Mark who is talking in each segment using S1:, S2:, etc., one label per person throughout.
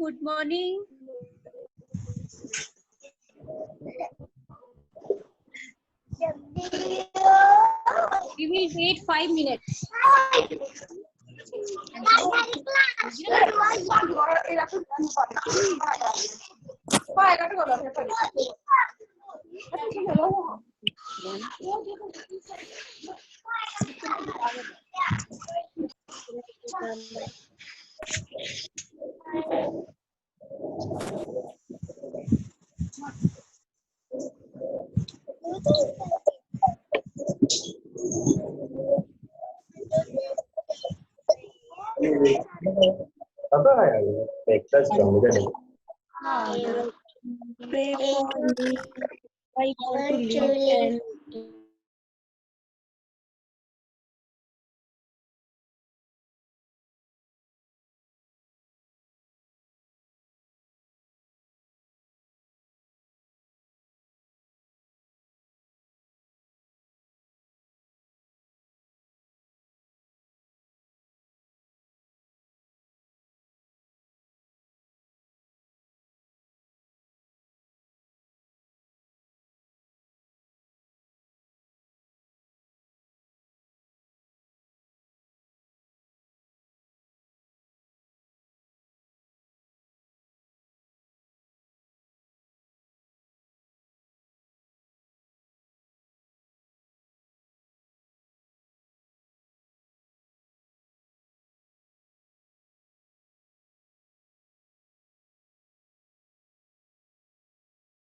S1: Good morning. We will wait 5 minutes.
S2: apa ya? Breakfast dong, bukan ya?
S3: Pray for me. I want to live and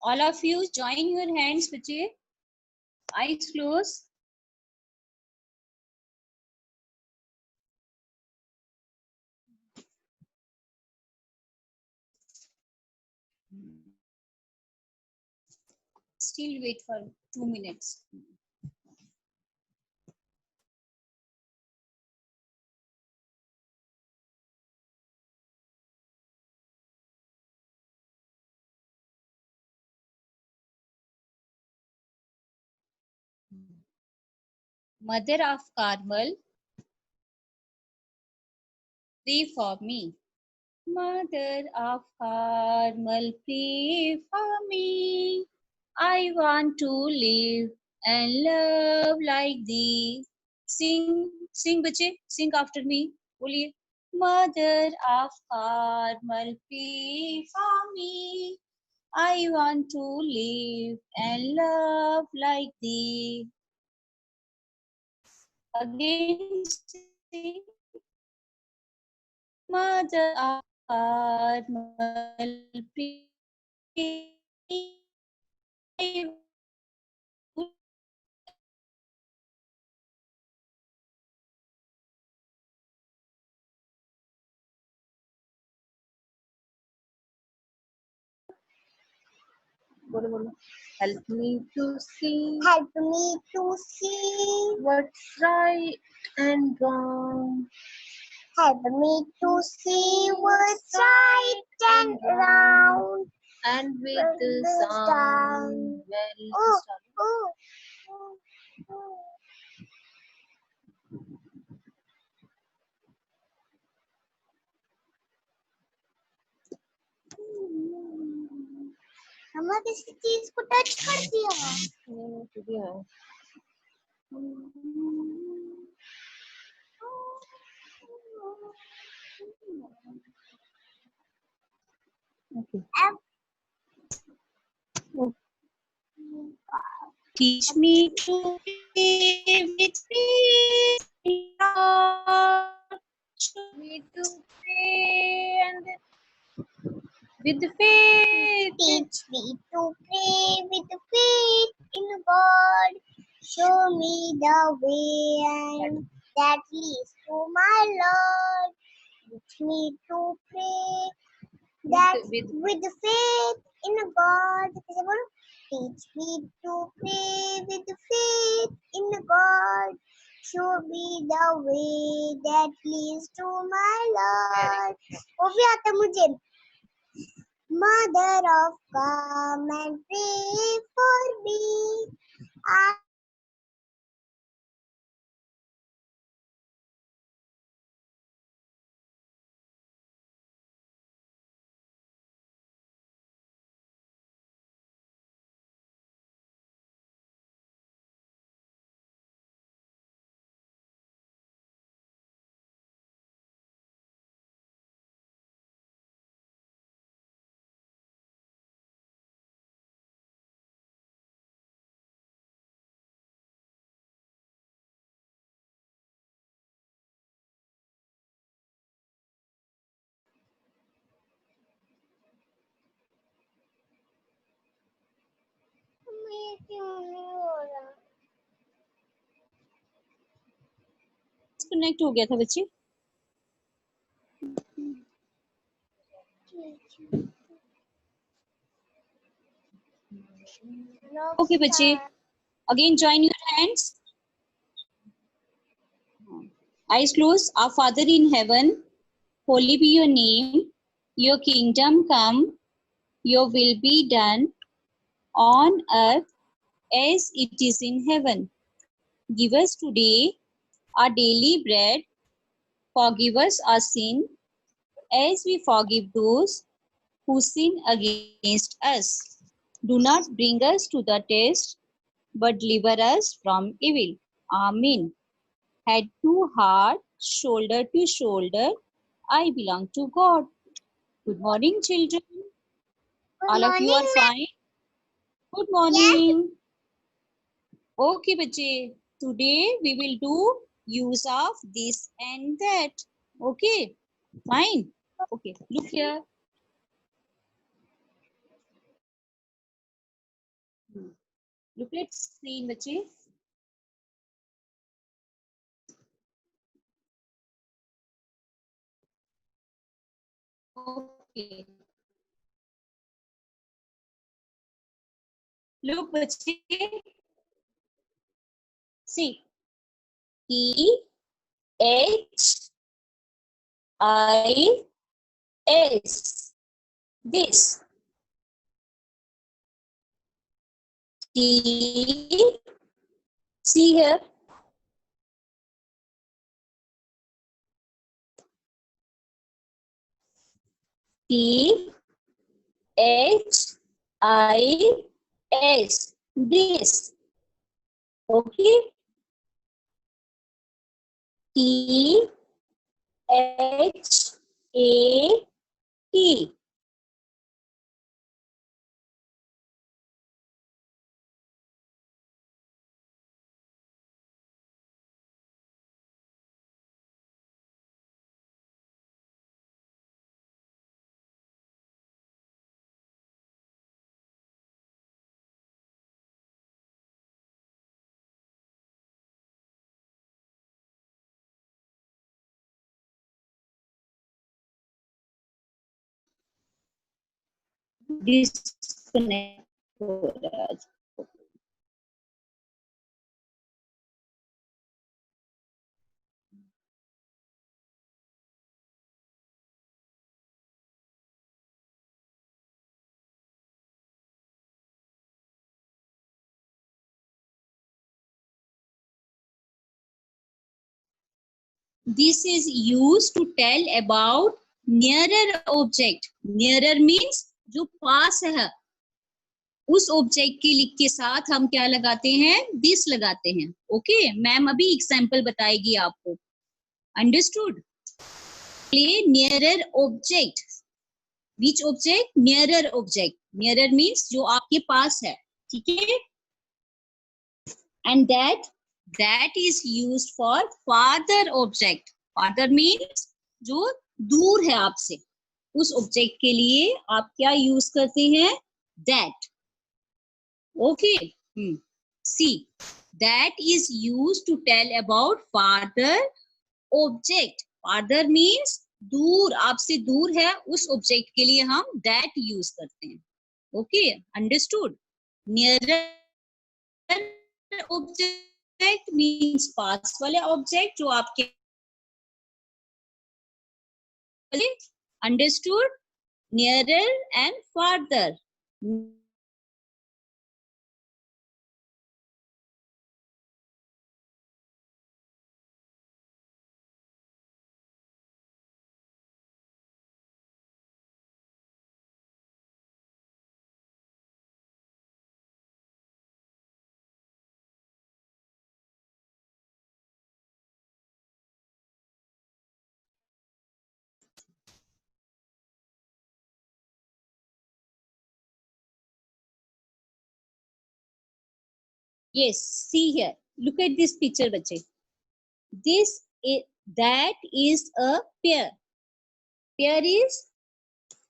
S1: All of you join your hands, Vijay. Eyes closed. Still wait for 2 minutes. Mother of Carmel, pray for me. Mother of Carmel, pray for me. I want to live and love like thee. Sing बच्चे, sing after me. बोलिए. Mother of Carmel, pray for me. I want to live and love like thee. Again, sing. Mother of Carmel, pray.
S3: help me to see
S4: Help me to see
S3: what's right and wrong.
S4: Help me to see what's right and wrong.
S3: And with the sound,
S4: Oh, oh, oh. मम्मा किसी चीज को touch कर दिया
S1: Teach me to pray with faith in God. Show me to pray and with faith.
S4: Teach me to pray with faith in God. Show me the way and that leads to my Lord. Teach me to pray that with faith in God. कैसे बोलूं? Teach me to pray with faith in God. Show me the way that leads to my Lord. वो भी आता है मुझे. Mother of come and pray for me.
S1: Connect हो गया था बच्चे। ओके बच्चे, again join your hands, eyes closed. Our Father in heaven, holy be your name, your kingdom come, your will be done on earth as it is in heaven. Give us today our daily bread, forgive us our sin as we forgive those who sin against us. Do not bring us to the test, but deliver us from evil. Amen. Head to heart, shoulder to shoulder, I belong to God. Good morning, children. All of you are fine? Good morning. Okay, bache. Today we will do use of this and that. Okay, fine. Okay, look here. Look at screen, bache. Okay. Look, bache. See. T-H-I-S. This. T. See here. T-H-I-S. This. Okay. T-H-A-T. Disconnect. This is used to tell about nearer object. Nearer means जो पास है, उस object के लिख के साथ हम क्या लगाते हैं? दिस लगाते हैं. ओके, मैम अभी एग्जांपल बताएगी आपको. Understood? Nearer object. Which object? Nearer object. Nearer means जो आपके पास है. ठीक है. And that is used for farther object. Farther means जो दूर है आपसे, उस ऑब्जेक्ट के लिए आप क्या यूज करते हैं? that. Okay. See, that is used to tell about farther object. Farther means दूर, आपसे दूर है, उस ऑब्जेक्ट के लिए हम that यूज करते हैं. Okay, understood? Nearer object means पास वाले ऑब्जेक्ट जो आपके. Understood? Nearer and farther. Yes, see here. Look at this picture, bache. That is a pear. Pear is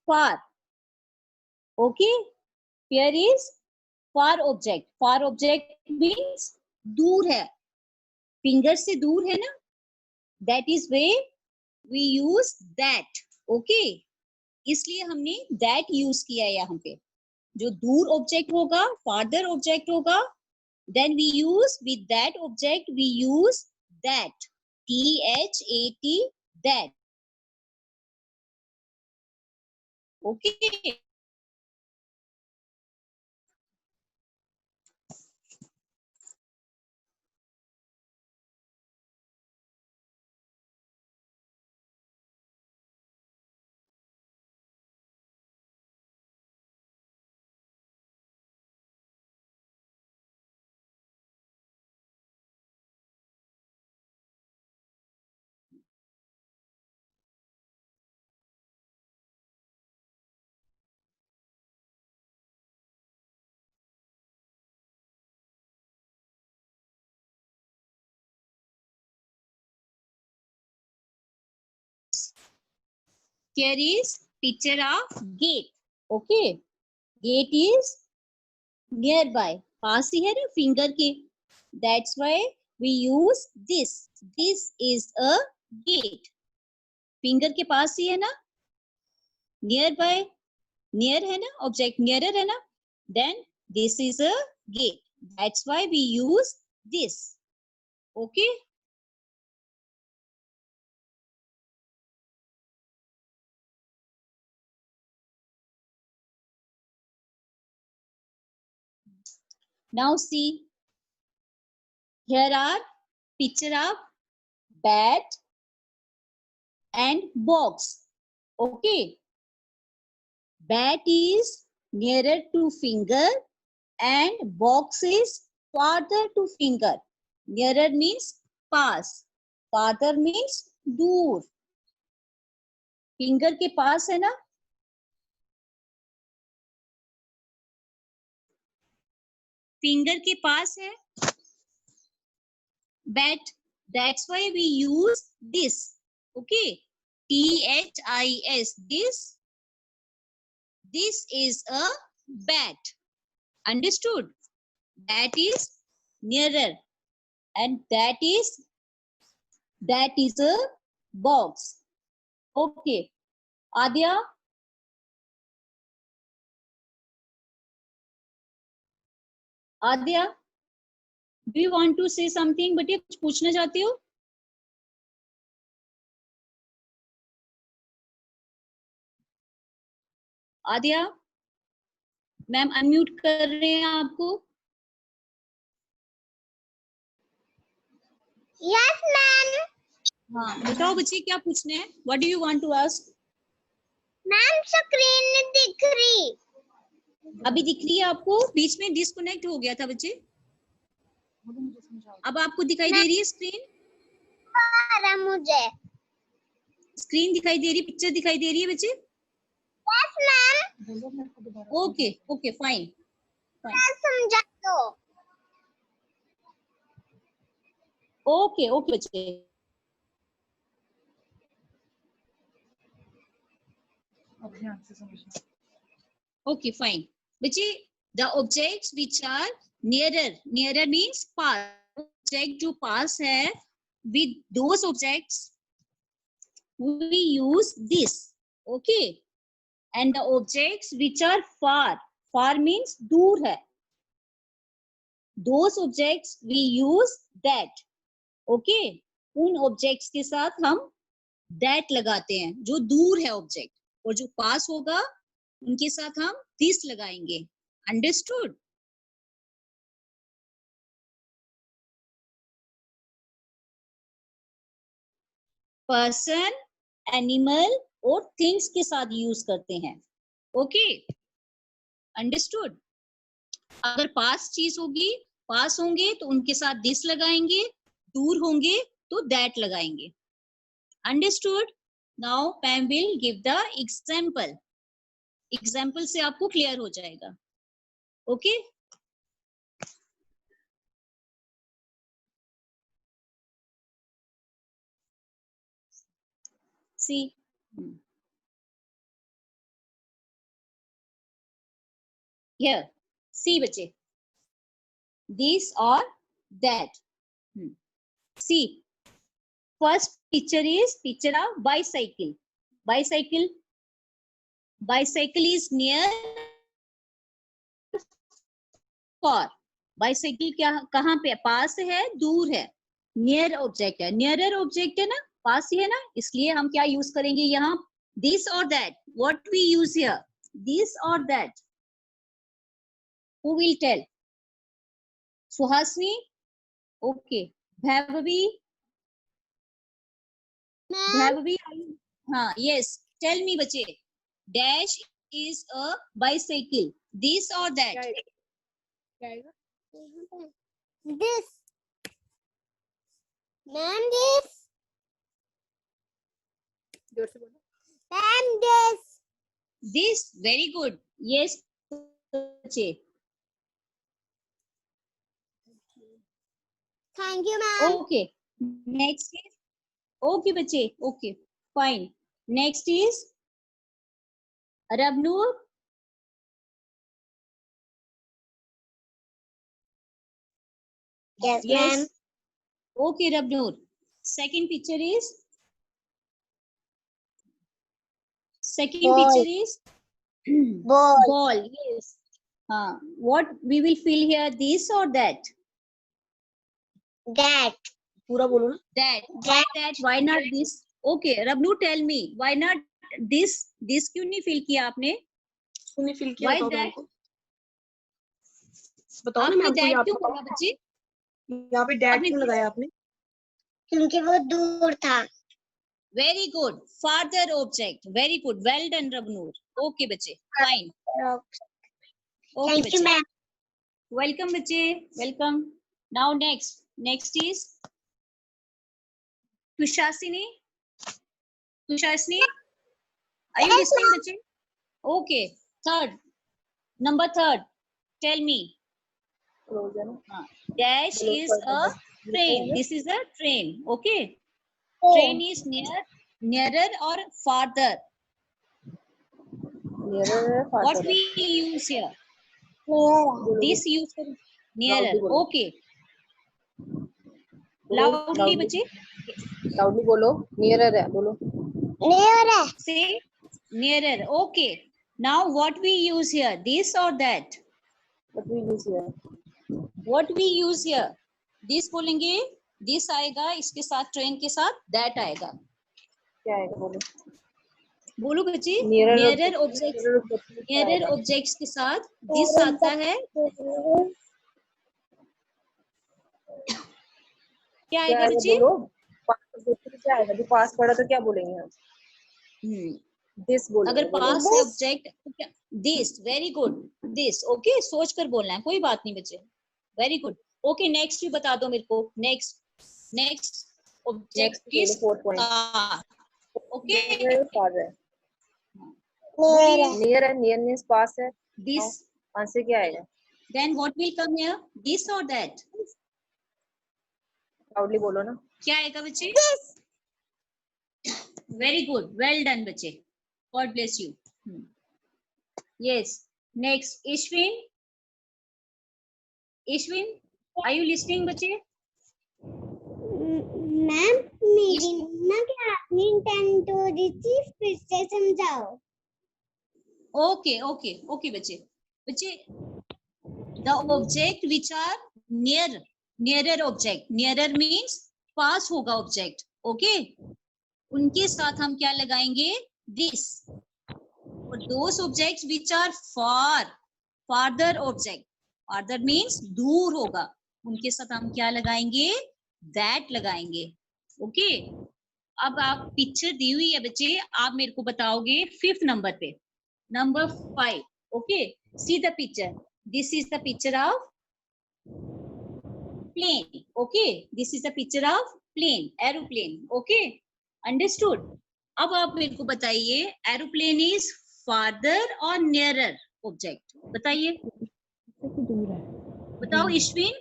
S1: far. Okay, pear is far object means दूर है, finger से दूर है ना, that is way we use that. Okay, इसलिए हमने that use किया है यहाँ पे। जो दूर ऑब्जेक्ट होगा, फादर ऑब्जेक्ट होगा, then we use with that object we use that, that, that। okay, here is picture of gate। okay, gate is nearby, पास ही है ना फिंगर के, that's why we use this, this is a gate। Finger के पास ही है ना, near by, near है ना, object nearer है ना, then this is a gate, that's why we use this। okay, now see, here are picture of bat and box। okay, bat is nearer to finger and box is farther to finger। nearer means pass, farther means दूर, finger के पास है ना, finger के पास है bat, that's why we use this। okay, this, this is a bat। understood? That is nearer and that is a box। okay, Adya, Adya, do you want to say something? बेटे कुछ पूछना चाहती हो? आद्या, ma'am unmute कर रहे हैं आपको।
S4: Yes, ma'am.
S1: हाँ, बताओ बच्चे क्या पूछने हैं? What do you want to ask?
S4: Ma'am screen नहीं दिख रही।
S1: अभी दिख रही है आपको? बीच में डिस्कनेक्ट हो गया था बच्चे। अब आपको दिखाई दे रही है स्क्रीन?
S4: मुझे
S1: स्क्रीन दिखाई दे रही, पिक्चर दिखाई दे रही है बच्चे?
S4: Yes ma'am.
S1: Okay okay fine fine,
S4: समझा दो।
S1: ओके ओके बच्चे। ओके फाइन बच्चे, the objects which are nearer means pass, object जो पास है, with those objects we use this। okay, and the objects which are far means दूर है, those objects we use that। okay, उन objects के साथ हम that लगाते हैं, जो दूर है ऑब्जेक्ट, और जो पास होगा उनके साथ हम this लगाएंगे। अंडरस्टूड? पर्सन, एनिमल और थिंग्स के साथ यूज करते हैं। Okay, understood? अगर पास चीज होगी, पास होंगे तो उनके साथ दिस लगाएंगे, दूर होंगे तो दैट लगाएंगे। Understood? Now पैम will give the example, example से आपको क्लियर हो जाएगा। ओके, सी, here, सी बच्चे, this or that. See, first picture is picture of bicycle. Bicycle. Bicycle is near far. Bicycle क्या कहाँ पे पास है दूर है? नियर ऑब्जेक्ट है, नियरर ऑब्जेक्ट है ना, पास ही है ना, इसलिए हम क्या यूज करेंगे यहाँ? दिस और that. What we use here? This और that. Who will tell? Suhasini? Okay. Vaibhavi? Vaibhavi? हाँ, यस. टेल मी बच्चे. Dash is a bicycle. This और दैट?
S4: This. Ma'am, this.
S3: जोर से बोलो.
S4: Ma'am, this.
S1: This. Very good. Yes, बच्चे.
S4: Thank you, ma'am.
S1: Okay. Next is. Okay, बच्चे. Okay. Fine. Next is Rabnoor.
S4: Yes, ma'am.
S1: Okay, Rabnoor. Second picture is. Second
S4: Ball.
S1: picture is
S4: Ball.
S1: ball. Yes. What we will fill here? This or that?
S4: That.
S3: पूरा बोलो ना.
S1: That. Why that? Why not this? Okay, Rabnoor, tell me. Why not this? This क्यों नहीं fill किया आपने?
S3: तूने fill किया.
S1: Why
S3: बताओ
S1: that?
S3: मेरे को. बताओ ना
S1: आपने
S3: मैम को.
S1: that
S3: यहाँ
S1: क्यों बोला बच्चे?
S3: पे डैड
S1: आपने
S3: क्यों लगाया आपने?
S4: क्योंकि वो दूर था.
S1: Very good. Farther object. Very good. Well done, Rabnoor. Okay, बच्चे. Fine. Okay,
S4: Thank you,
S1: बच्चे.
S4: ma'am.
S1: Welcome, बच्चे. Welcome. Now next. Next is Kushasini. Kushasini. Are you
S4: Yes,
S1: listening, बच्चे? Okay. Third. Number third. Tell me.
S3: Close है ना.
S1: Dash
S3: Hello,
S1: is
S3: sir.
S1: a train. This is a train. Okay. Train is nearer or farther?
S3: Nearer,
S1: What
S3: farther.
S1: we use here?
S4: Nearer.
S1: This use nearer.
S3: Loudly बोलो.
S1: Okay.
S3: बोलो,
S1: Loudly, बच्चे.
S3: Loudly बोलो. Nearer है बोलो.
S4: Nearer.
S1: Say nearer. Okay. Now what we use here? This or that?
S3: What we use here?
S1: What we use here? This बोलेंगे. This आएगा इसके साथ ट्रेन के साथ that आएगा.
S3: क्या आएगा बोलो.
S1: बोलो बच्चे.
S3: Nearer
S1: Nearer objects. Nearer objects के साथ this आता है. क्या आएगा बच्चे?
S3: बोलो. क्या आएगा? जो पास पड़ा तो क्या बोलेंगे हम? दिस बोलो.
S1: अगर पास है ऑब्जेक्ट तो क्या? This. Very good. This. Okay. सोच कर बोलना है, कोई बात नहीं बच्चे. Very good. ओके. नेक्स्ट भी बता दो मेरे को. Next object is car. Okay.
S3: Near है. नियर मींस पास है.
S1: दिस.
S3: आंसर क्या आएगा?
S1: Then what will come here? This और दैट?
S3: लाउडली बोलो ना.
S1: क्या आएगा बच्चे? Very good. वेल डन बच्चे. God bless you. Yes. Next Ishwin. Ishwin, are you listening बच्चे?
S4: मैम मेरी ना क्या आपने Nintendo दी थी फिर से समझाओ.
S1: ओके ओके ओके बच्चे. बच्चे the object which are nearer object. Nearer means पास होगा object. ओके. उनके साथ हम क्या लगाएंगे? This. और those objects which are farther object. Farther means दूर होगा. उनके साथ हम क्या लगाएंगे? That लगाएंगे. ओके. अब आप पिक्चर दी हुई है बच्चे, आप मेरे को बताओगे 5th नंबर पे. Number 5. Okay. See the picture. This is the picture of plane. Okay. This is the picture of plane. Aeroplane. Okay. Understood. अब आप मेरे को बताइए एरोप्लेन इज फादर और नियरर ऑब्जेक्ट. बताइए. बताओ Ishwin.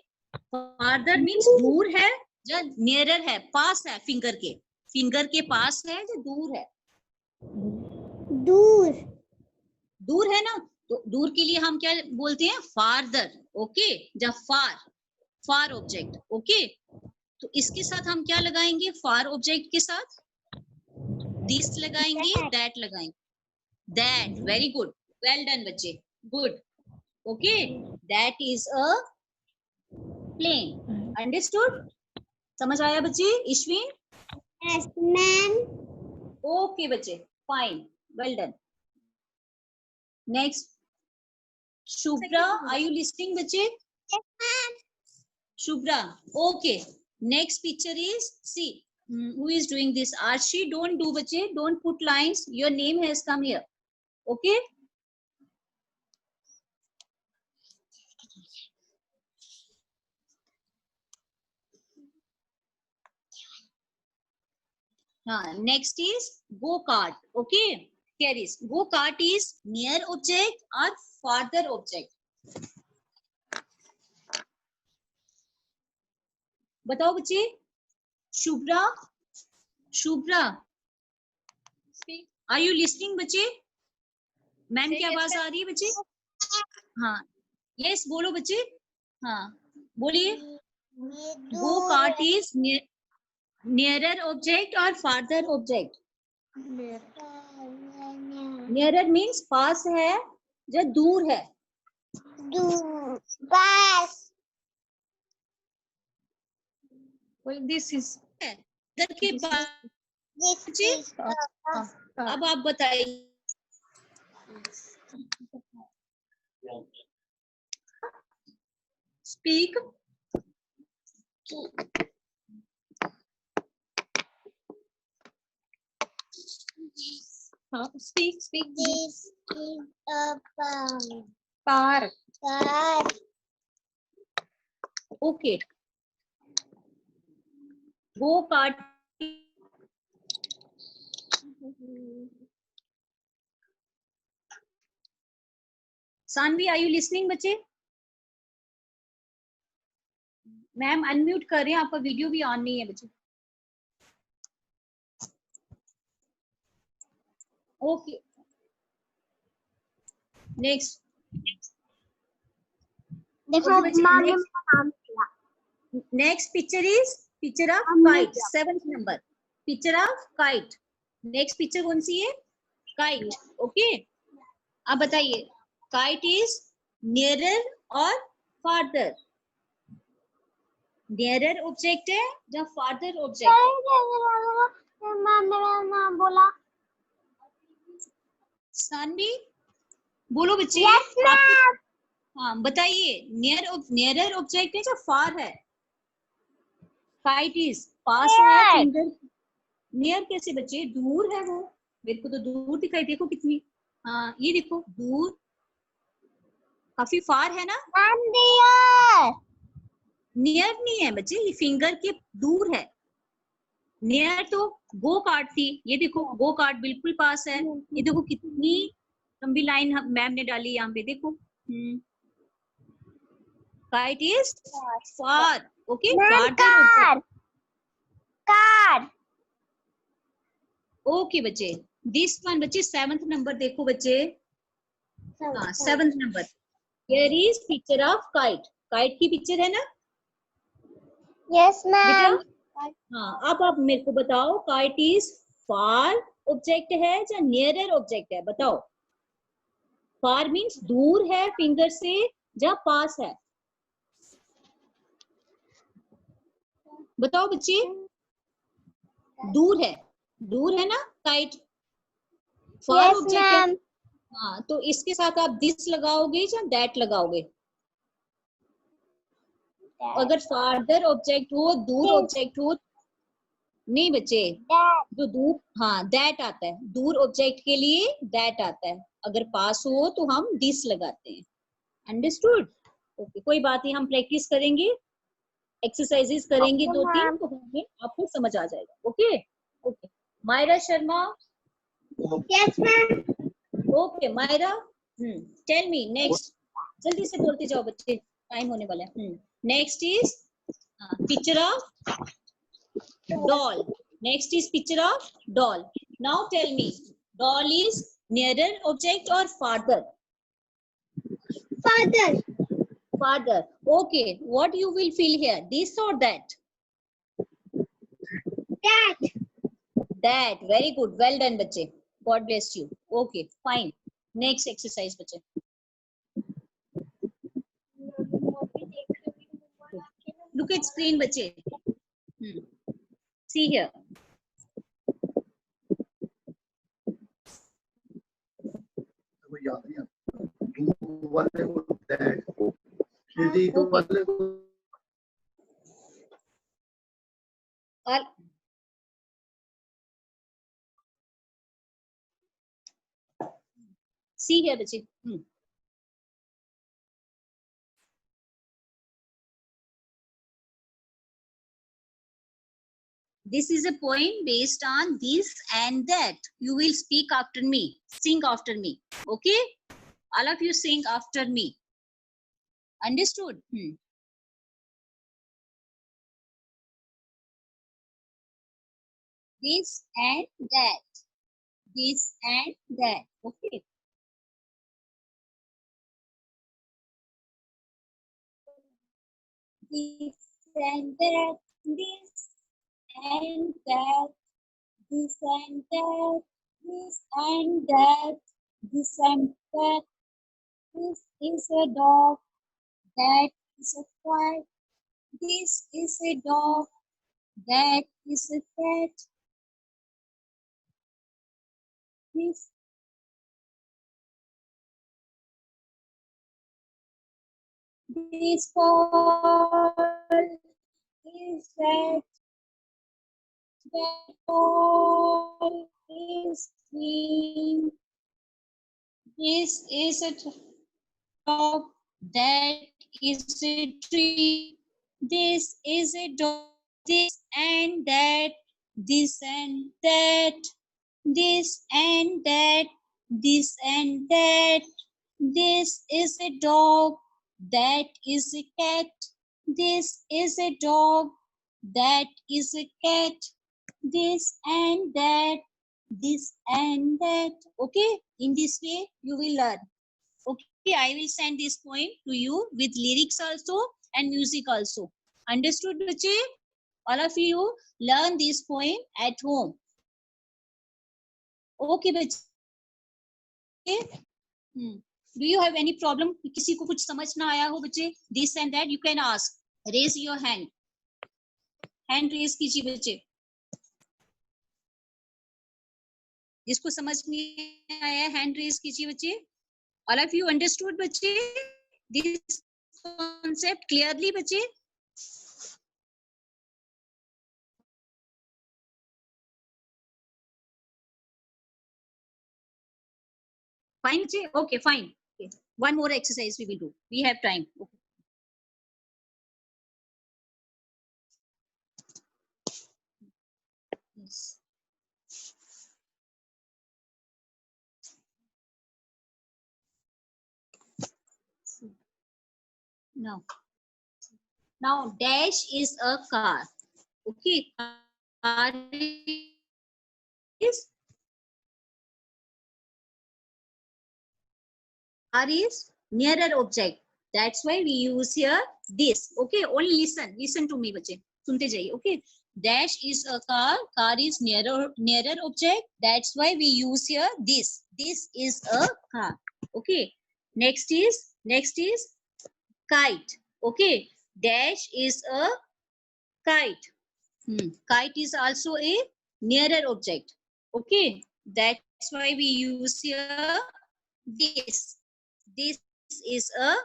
S1: फादर मीन्स दूर है या नियरर है? पास है. फिंगर के पास है या दूर है? दूर है ना. तो दूर के लिए हम क्या बोलते हैं? फार्दर. ओके. जब फार फार ऑब्जेक्ट। ओके, तो इसके साथ हम क्या लगाएंगे? फार ऑब्जेक्ट के साथ दिस लगाएंगे, दैट लगाएंगे। That, very good, well done बच्चे, good. Okay, that is a plane. Understood? समझ आया बच्चे? इश्विन?
S4: Yes, ma'am.
S1: ओके बच्चे, fine, well done. Next, Shubhra, are you listening बच्चे?
S4: Yes, ma'am.
S1: Shubhra, okay. Next picture is, see, who is doing this? Arshi, don't do bache, don't put lines. Your name has come here. Okay? Next is go-kart. Okay? Here is go-kart is near object or farther object? बताओ बच्चे। Shubhra, Shubhra, are you listening बच्चे? Ma'am की आवाज आ रही है बच्चे? हाँ, yes, बोलो बच्चे। हाँ, बोलिए। Go kart is nearer object और फार्दर ऑब्जेक्ट? नियरर मीन्स पास है, जो दूर है।
S4: Pass.
S3: This is
S1: इधर के पास।
S4: This
S1: ji?
S4: is
S1: अब आप बताइए। Speak.
S3: speak.
S4: this is a
S3: Park.
S4: car.
S1: Okay, go cart. Saanvi, are you listening बच्चे? मैम अनम्यूट कर रहे हैं, आपका वीडियो भी ऑन नहीं है बच्चे। Okay, next.
S4: देखो माँ ने मेरा नाम लिया।
S1: Next picture is picture of kite, 7th number, picture of kite. Next picture कौन सी है? काइट। ओके, अब बताइए, काइट इज नियरर और फार्दर? नियरर ऑब्जेक्ट है या फार्दर ऑब्जेक्ट है?
S4: माँ मेरा नाम बोला।
S1: सानवी, बोलो बच्चे।
S4: Yes, ma'am.
S1: हाँ, बताइए, नियरर ऑब्जेक्ट है या फार है? काइट इज पास है, फिंगर। नियर कैसे बच्चे? दूर है वो। मेरे को तो दूर दिखाई, देखो कितनी। हाँ, ये देखो, दूर, काफी फार है ना? नियर नहीं है बच्चे, ये फिंगर के दूर है। नियर तो गो कार्ट थी, ये देखो गो कार्ट बिल्कुल पास है। ये देखो कितनी लंबी लाइन मैम ने डाली यहाँ पे, देखो। Kite is far. Okay, farther.
S4: Car.
S1: Okay बच्चे, दिस वन बच्चे 7th नंबर देखो बच्चे। हाँ, 7th number. Here is picture of kite. Kite की पिक्चर है ना?
S4: Yes ma'am.
S1: हाँ, अब आप मेरे को बताओ, काइट इज फार ऑब्जेक्ट है या नियरर ऑब्जेक्ट है? बताओ। फार मीन्स दूर है फिंगर से या पास है? बताओ बच्चे। दूर है ना काइट? फार ऑब्जेक्ट है। हाँ, तो इसके साथ आप दिस लगाओगे या दैट लगाओगे? अगर फार्दर ऑब्जेक्ट हो, दूर ऑब्जेक्ट हो, नहीं बच्चे, जो दूर, हाँ दैट आता है। दूर ऑब्जेक्ट के लिए दैट आता है। अगर पास हो तो हम दिस लगाते हैं। अंडरस्टूड? ओके, कोई बात नहीं, हम प्रैक्टिस करेंगे, एक्सरसाइजेस करेंगे 2-3, तो हमें आपको समझ आ जाएगा। Okay okay. Myra Sharma.
S4: Yes ma'am.
S1: Okay Myra, tell me next. जल्दी से बोलते जाओ बच्चे, टाइम होने वाला है। Next is picture of doll. Next is picture of doll. Now tell me, doll is nearer object or farther?
S4: Father.
S1: Father. Okay. What you will feel here? This or that?
S4: That.
S1: That. Very good. Well done, बच्चे. God bless you. Okay. Fine. Next exercise, बच्चे. Look at screen, बच्चे. See here. All see here, बच्चे. This is a poem based on this and that. You will speak after me. Sing after me. Okay? All of you sing after me. Understood? This and that. This and that. Okay. This and that. This and that. This and that. This and that. This and that. This is a dog. That is a cat. This is a dog. That is a cat. This ball is red. That ball is green. This is a dog. That is a tree. This is a dog. This and that. This and that. This and that. This and that. This is a dog. That is a cat. This is a dog. That is a cat. This and that. This and that. Okay, in this way you will learn. Okay, I will send this poem to you with lyrics also and music also. Understood, bache? All of you learn this poem at home. Okay, bache? Do you have any problem? किसी को कुछ समझ ना आया हो बच्चे? This and that you can ask. Raise your hand. Hand raise कीजिए बच्चे. जिसको समझ नहीं आया hand raise कीजिए बच्चे. All of you understood बच्चे? This concept clearly बच्चे? Fine बच्चे? Okay, fine. Okay. One more exercise we will do. We have time. Okay. Yes. Now dash is a car. Okay, car is nearer object. That's why we use here this. Okay, only listen to me, बच्चे. सुनते जाइए. Okay, dash is a car. Car is nearer object. That's why we use here this. This is a car. Okay. Next is kite. Okay, dash is a kite. Kite is also a nearer object. Okay, that's why we use here this. This is a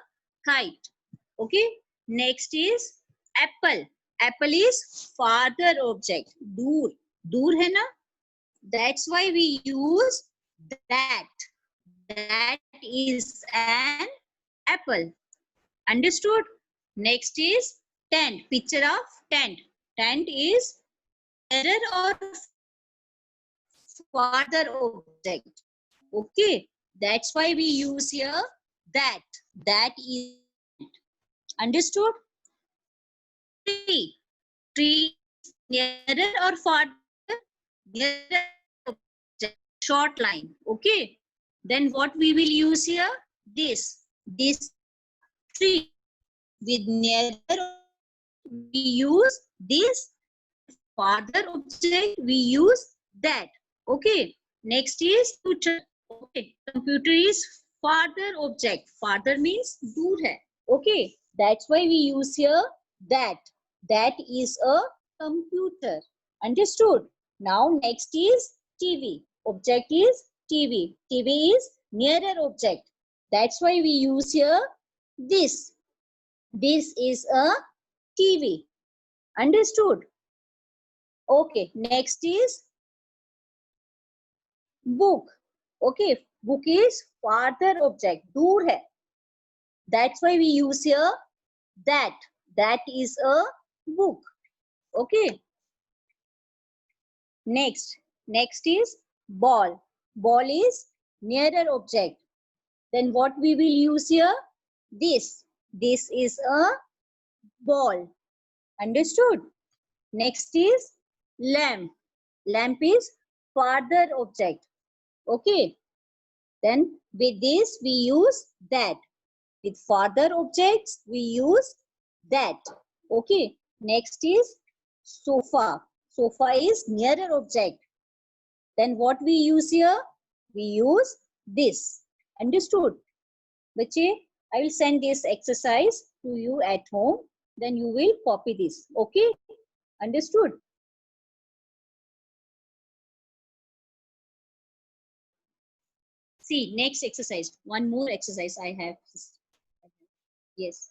S1: kite. Okay, next is apple. Apple is farther object. दूर है ना? That's why we use that. That is an apple. Understood? Next is tent. Picture of tent. Tent is nearer or farther object. Okay, that's why we use here that. That is understood. Tree. Tree is nearer or farther? Nearer object. Short line. Okay. Then what we will use here? This tree. with nearer we use this, farther object we use that. Okay, next is computer. Okay, computer is farther object. Farther means दूर है. Okay, that's why we use here that. That is a computer. Understood? Now next is TV. Object is TV. TV is nearer object. That's why we use here this. This is a TV. Understood? Okay, next is book. Okay, book is farther object, दूर है. That's why we use here that. That is a book. Okay. Next is ball. Ball is nearer object. Then what we will use here? This. This is a ball. Understood? Next is lamp. Lamp is farther object. Okay. Then with this we use that. With farther objects we use that. Okay. Next is sofa. Sofa is nearer object. Then what we use here? We use this. Understood? Bache, I will send this exercise to you at home. Then you will copy this. Okay? Understood? See, next exercise. One more exercise I have. Yes.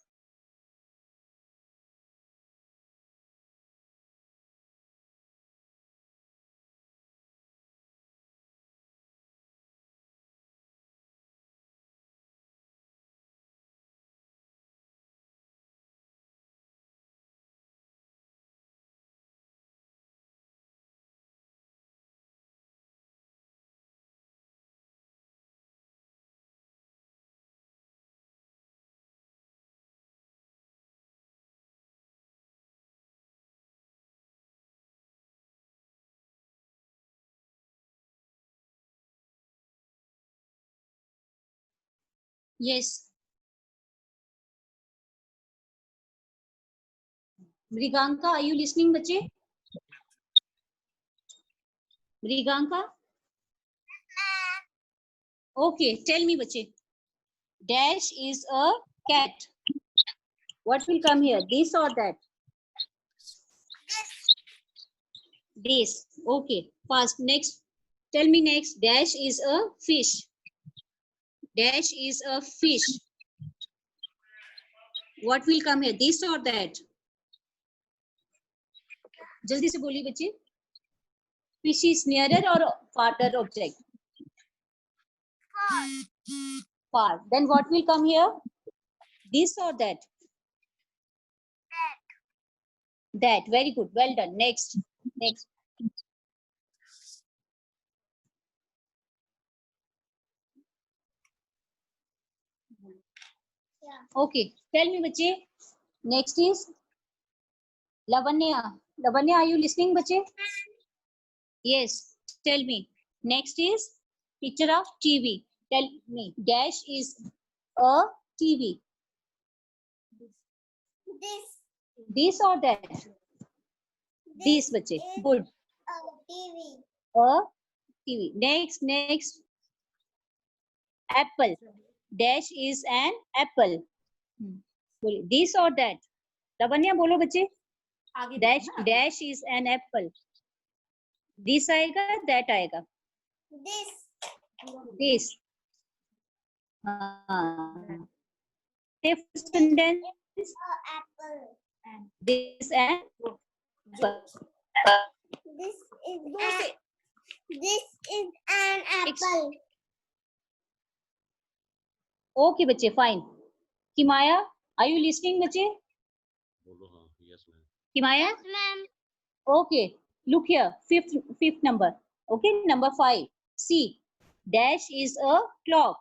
S1: Yes. Mriganka, are you listening, bache? Mriganka? Okay, tell me, bache. Dash is a cat. What will come here? This or that? This. Okay. Fast. Next. Tell me next. Dash is a fish. Dash is a fish. What will come here? This or that? जल्दी से बोलिए बच्चे. Fish is nearer or farther object? Far. Then what will come here? This or that? That. Very good. Well done. Next. Next. Okay. Tell me, bache. Next is Lavanya. Lavanya, are you listening, bache? Yes. Tell me. Next is picture of TV. Tell me. Dash is a TV. This or that? This, bache. Good.
S4: TV.
S1: A TV. Next. Apple. Dash is an apple. This or that? Lavanya, bolo bache. Dash is an apple. This आएगा, that आएगा. This. Fifth sentence.
S4: Apple.
S1: This and
S4: This is an apple.
S1: Okay, bache, fine. Kimaya, are you listening, bache?
S2: Yes, ma'am.
S1: Kimaya?
S4: Yes, ma'am.
S1: Okay, look here. Fifth number. Okay, number 5. See, dash is a clock.